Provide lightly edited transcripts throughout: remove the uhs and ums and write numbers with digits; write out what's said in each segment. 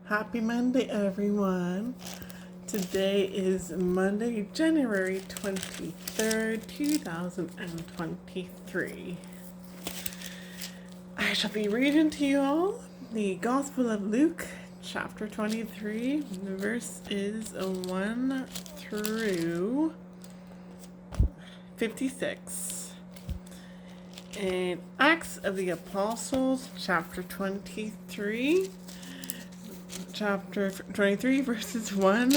Happy Monday, everyone. Today is Monday, January 23rd, 2023. I shall be reading to you all the Gospel of Luke, chapter 23, verse is 1 through 56. And Acts of the Apostles, chapter 23, verses 1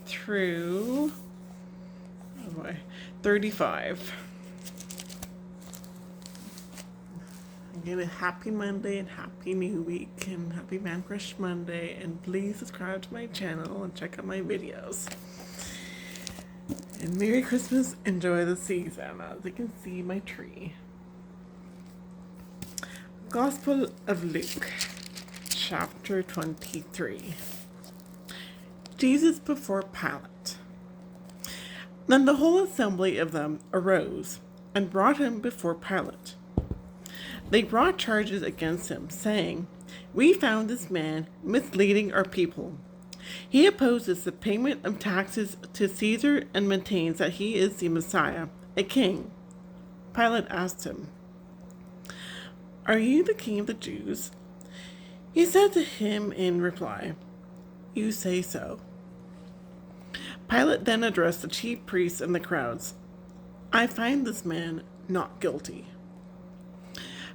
through 35. Again, a happy Monday and happy new week and happy Vancrush Monday, and please subscribe to my channel and check out my videos. And Merry Christmas, enjoy the season. As you can see, my tree. Gospel of Luke, chapter 23. Jesus before Pilate. Then the whole assembly of them arose and brought him before Pilate. They brought charges against him, saying, "We found this man misleading our people. He opposes the payment of taxes to Caesar and maintains that he is the Messiah, a king." Pilate asked him, "Are you the king of the Jews?" He said to him in reply, "You say so." Pilate then addressed the chief priests and the crowds. "I find this man not guilty."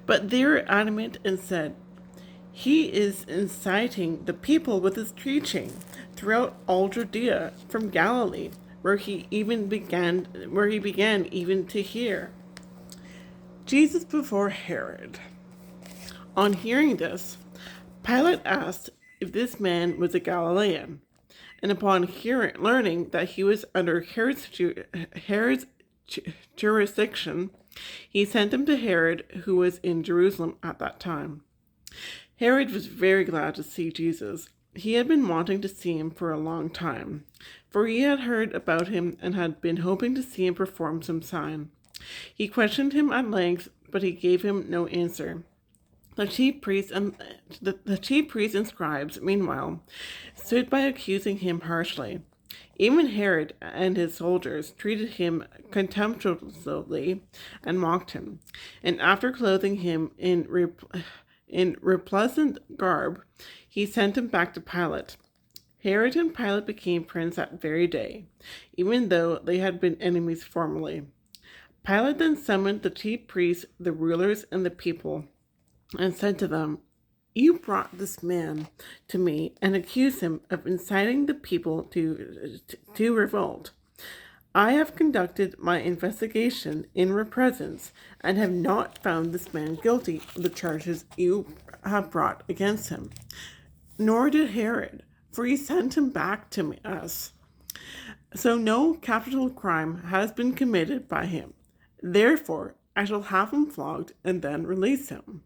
But they were adamant and said, "He is inciting the people with his preaching throughout all Judea, from Galilee, where he began even to hear." Jesus before Herod. On hearing this, Pilate asked if this man was a Galilean, and upon learning that he was under Herod's jurisdiction, he sent him to Herod, who was in Jerusalem at that time. Herod was very glad to see Jesus. He had been wanting to see him for a long time, for he had heard about him and had been hoping to see him perform some sign. He questioned him at length, but he gave him no answer. The chief priests and scribes, meanwhile, stood by accusing him harshly. Even Herod and his soldiers treated him contemptuously and mocked him. And after clothing him in resplendent garb, he sent him back to Pilate. Herod and Pilate became friends that very day, even though they had been enemies formerly. Pilate then summoned the chief priests, the rulers, and the people, and said to them, "You brought this man to me and accuse him of inciting the people to revolt. I have conducted my investigation in your presence and have not found this man guilty of the charges you have brought against him. Nor did Herod, for he sent him back to us. So no capital crime has been committed by him. Therefore, I shall have him flogged and then release him."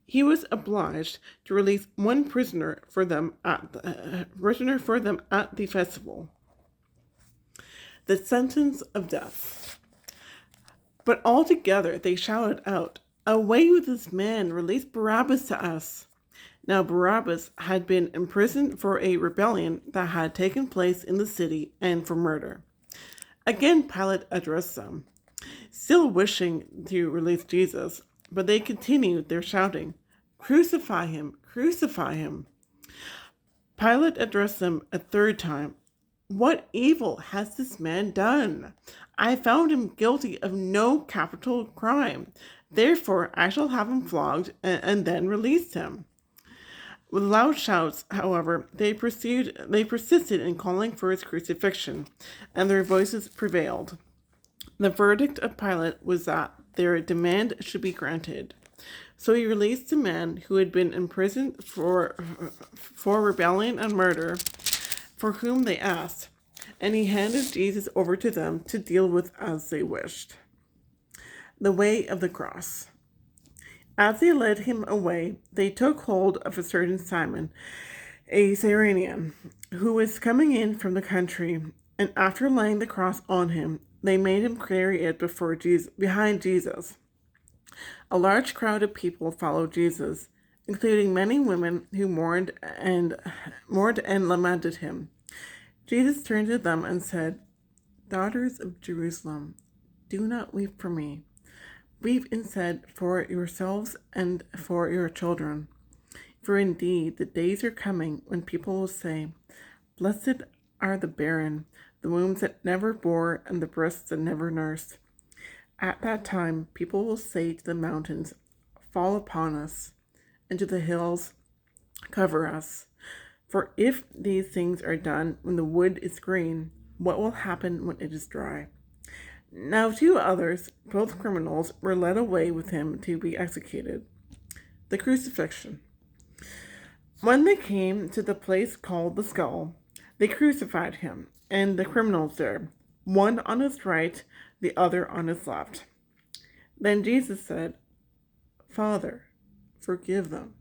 He was obliged to release one prisoner for them at the festival. The sentence of death. But altogether they shouted out, "Away with this man! Release Barabbas to us!" Now Barabbas had been imprisoned for a rebellion that had taken place in the city and for murder. Again Pilate addressed them, still wishing to release Jesus, but they continued their shouting, "Crucify him! Crucify him!" Pilate addressed them a third time. "What evil has this man done? I found him guilty of no capital crime. Therefore, I shall have him flogged and then release him." With loud shouts, however, they persisted in calling for his crucifixion, and their voices prevailed. The verdict of Pilate was that their demand should be granted. So he released the man who had been imprisoned for rebellion and murder, for whom they asked, and he handed Jesus over to them to deal with as they wished. The way of the cross. As they led him away, they took hold of a certain Simon, a Cyrenian, who was coming in from the country, and after laying the cross on him, they made him carry it behind Jesus. A large crowd of people followed Jesus, including many women who mourned mourned and lamented him. Jesus turned to them and said, "Daughters of Jerusalem, do not weep for me. Weep instead for yourselves and for your children. For indeed, the days are coming when people will say, 'Blessed are the barren, the wombs that never bore, and the breasts that never nursed.' At that time, people will say to the mountains, 'Fall upon us,' and to the hills, 'Cover us.' For if these things are done when the wood is green, what will happen when it is dry?" Now 2 others, both criminals, were led away with him to be executed. The crucifixion. When they came to the place called the Skull, they crucified him and the criminals there, one on his right, the other on his left. Then Jesus said, "Father, forgive them.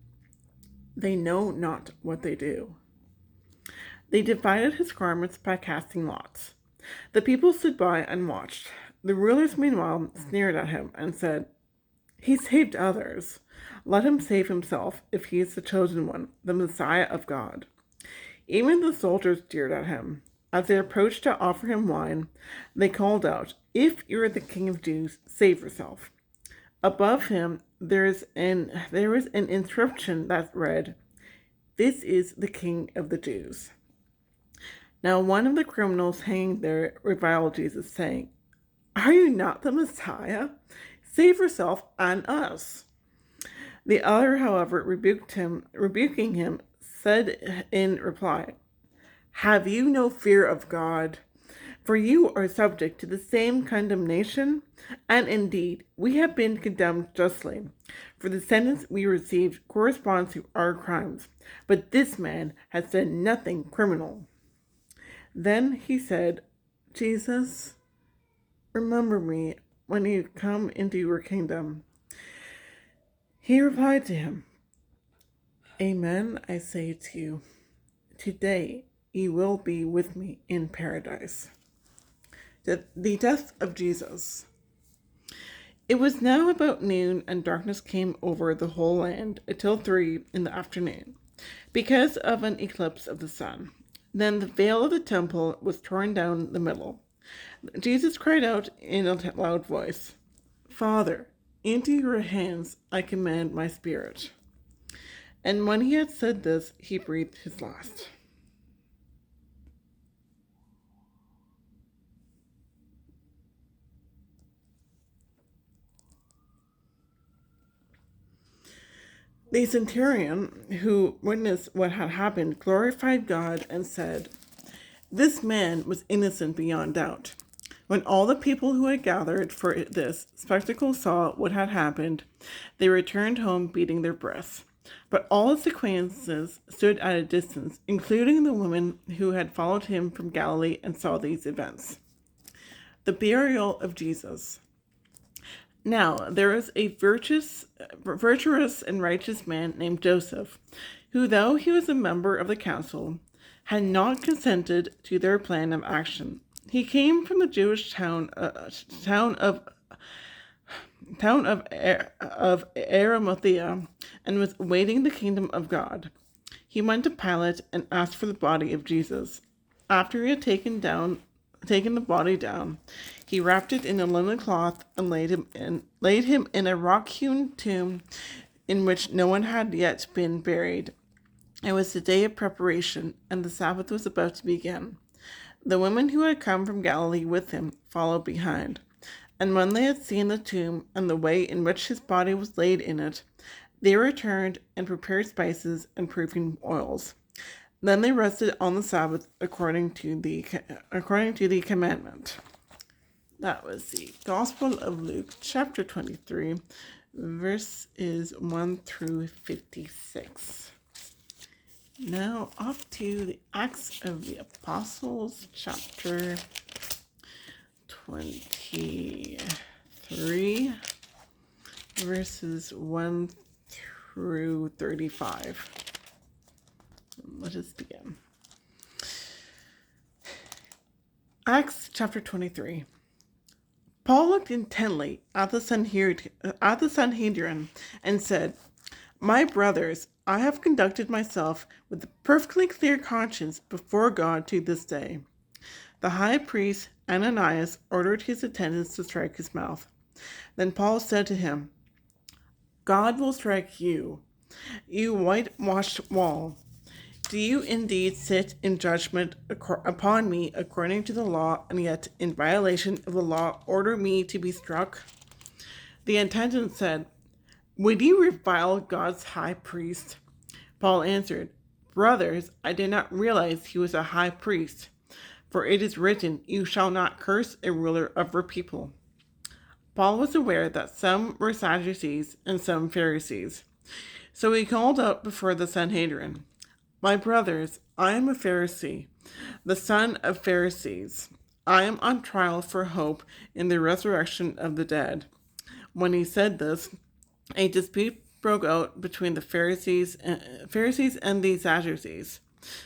They know not what they do." They divided his garments by casting lots. The people stood by and watched. The rulers, meanwhile, sneered at him and said, "He saved others. Let him save himself if he is the chosen one, the Messiah of God." Even the soldiers jeered at him. As they approached to offer him wine, they called out, "If you are the King of Jews, save yourself." Above him there is an inscription that read, "This is the King of the Jews." Now one of the criminals hanging there reviled Jesus, saying, "Are you not the Messiah? Save yourself and us." The other, however, rebuking him, said in reply, "Have you no fear of God? For you are subject to the same condemnation, and indeed we have been condemned justly, for the sentence we received corresponds to our crimes, but this man has done nothing criminal." Then he said, "Jesus, remember me when you come into your kingdom." He replied to him, "Amen, I say to you, today you will be with me in paradise." The death of Jesus. It was now about noon, and darkness came over the whole land until 3 in the afternoon, because of an eclipse of the sun. Then the veil of the temple was torn down the middle. Jesus cried out in a loud voice, "Father, into your hands I commend my spirit." And when he had said this, he breathed his last. The centurion, who witnessed what had happened, glorified God and said, "This man was innocent beyond doubt." When all the people who had gathered for this spectacle saw what had happened, they returned home beating their breasts. But all his acquaintances stood at a distance, including the women who had followed him from Galilee and saw these events. The burial of Jesus. Now there was a virtuous and righteous man named Joseph, who, though he was a member of the council, had not consented to their plan of action. He came from the Jewish town of Arimathea, and was awaiting the kingdom of God. He went to Pilate and asked for the body of Jesus. After he had taken the body down, he wrapped it in a linen cloth and laid him in a rock-hewn tomb in which no one had yet been buried. It was the day of preparation, and the Sabbath was about to begin. The women who had come from Galilee with him followed behind. And when they had seen the tomb and the way in which his body was laid in it, they returned and prepared spices and perfume oils. Then they rested on the Sabbath according to the commandment. That was the Gospel of Luke, chapter 23, verses 1 through 56. Now off to the Acts of the Apostles, chapter 23, verses 1 through 35. Let us begin. Acts chapter 23. Paul looked intently at the Sanhedrin and said, "My brothers, I have conducted myself with a perfectly clear conscience before God to this day. The high priest Ananias ordered his attendants to strike his mouth. Then Paul said to him, God will strike you, you whitewashed wall. Do you indeed sit in judgment upon me according to the law, and yet in violation of the law order me to be struck? The attendant said, would you revile God's high priest? Paul answered, brothers, I did not realize he was a high priest. For it is written, you shall not curse a ruler of your people. Paul was aware that some were Sadducees and some Pharisees. So he called out before the Sanhedrin, my brothers, I am a Pharisee, the son of Pharisees. I am on trial for hope in the resurrection of the dead. When he said this, a dispute broke out between the Pharisees and the Sadducees,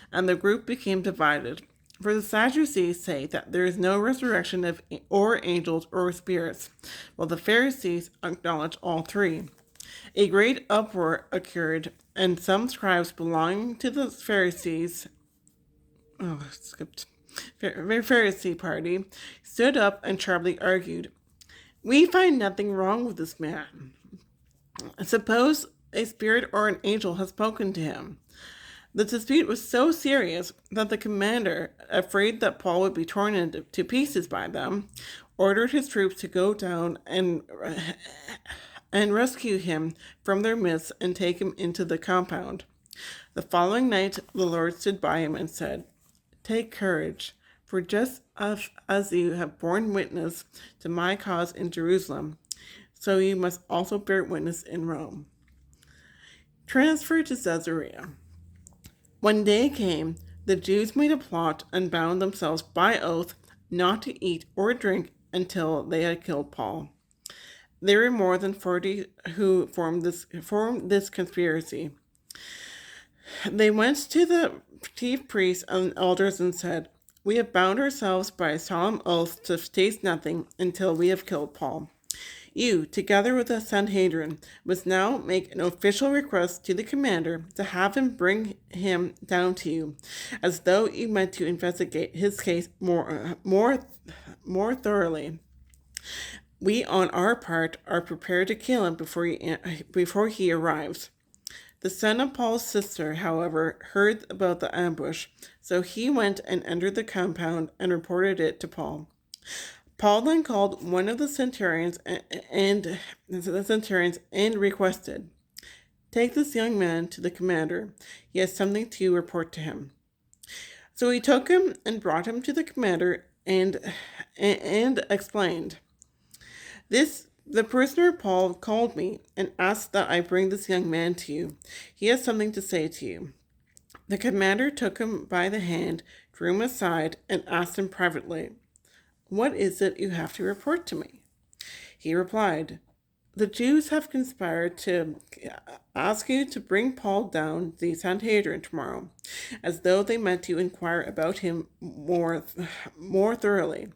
and the group became divided. For the Sadducees say that there is no resurrection of or angels or spirits, while the Pharisees acknowledge all three. A great uproar occurred, and some scribes belonging to the Pharisee party stood up and sharply argued, we find nothing wrong with this man. Suppose a spirit or an angel has spoken to him. The dispute was so serious that the commander, afraid that Paul would be torn into pieces by them, ordered his troops to go down and rescue him from their midst and take him into the compound. The following night the Lord stood by him and said, take courage, for just as you have borne witness to my cause in Jerusalem, so you must also bear witness in Rome. Transfer to Caesarea. When day came, the Jews made a plot and bound themselves by oath not to eat or drink until they had killed Paul. There were more than 40 who formed this conspiracy. They went to the chief priests and elders and said, we have bound ourselves by a solemn oath to taste nothing until we have killed Paul. You, together with the Sanhedrin, must now make an official request to the commander to have him bring him down to you, as though you meant to investigate his case more thoroughly. We, on our part, are prepared to kill him before he arrives. The son of Paul's sister, however, heard about the ambush, so he went and entered the compound and reported it to Paul. Paul then called one of the centurions and requested, take this young man to the commander. He has something to report to him. So he took him and brought him to the commander and explained, the prisoner Paul called me and asked that I bring this young man to you. He has something to say to you. The commander took him by the hand, drew him aside, and asked him privately, what is it you have to report to me? He replied, the Jews have conspired to ask you to bring Paul down the Sanhedrin tomorrow, as though they meant to inquire about him more thoroughly.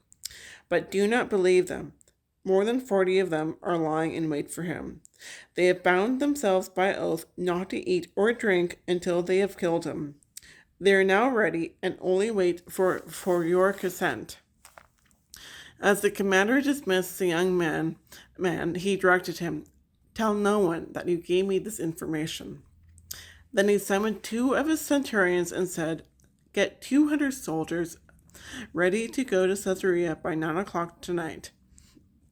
But do not believe them. More than 40 of them are lying in wait for him. They have bound themselves by oath not to eat or drink until they have killed him. They are now ready and only wait for your consent. As the commander dismissed the young man, he directed him, tell no one that you gave me this information. Then he summoned 2 of his centurions and said, get 200 soldiers ready to go to Caesarea by 9 o'clock tonight,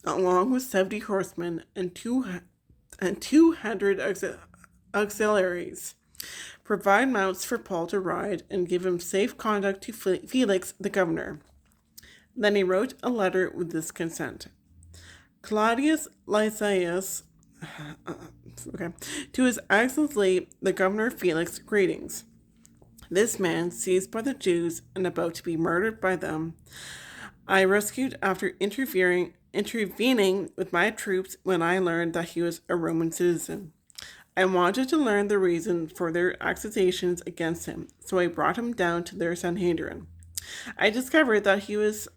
along with 70 horsemen and 200 auxiliaries. Provide mounts for Paul to ride and give him safe conduct to Felix the governor. Then he wrote a letter with this consent. Claudius Lysias, to His Excellency the Governor Felix, greetings. This man, seized by the Jews and about to be murdered by them, I rescued after intervening with my troops when I learned that he was a Roman citizen. I wanted to learn the reason for their accusations against him, so I brought him down to their Sanhedrin. I discovered that he was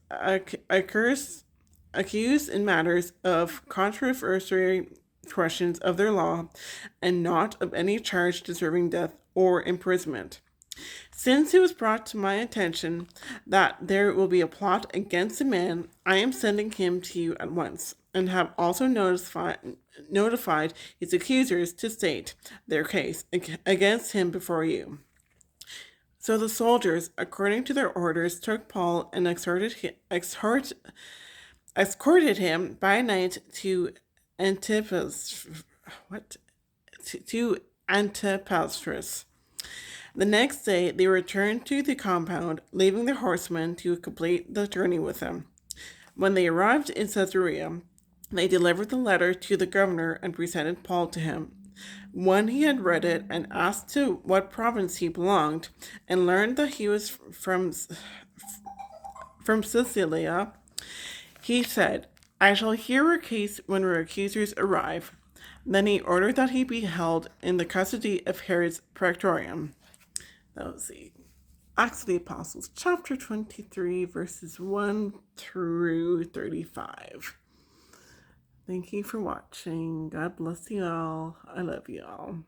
accused in matters of controversy questions of their law, and not of any charge deserving death or imprisonment. Since it was brought to my attention that there will be a plot against a man, I am sending him to you at once, and have also notified his accusers to state their case against him before you. So the soldiers, according to their orders, took Paul and escorted him by night to Antipatris. To Antipatris. The next day, they returned to the compound, leaving their horsemen to complete the journey with them. When they arrived in Caesarea, they delivered the letter to the governor and presented Paul to him. When he had read it and asked to what province he belonged, and learned that he was from Sicilia, he said, I shall hear your case when your accusers arrive. Then he ordered that he be held in the custody of Herod's praetorium. That was the Acts of the Apostles, chapter 23, verses 1 through 35. Thank you for watching. God bless you all. I love you all.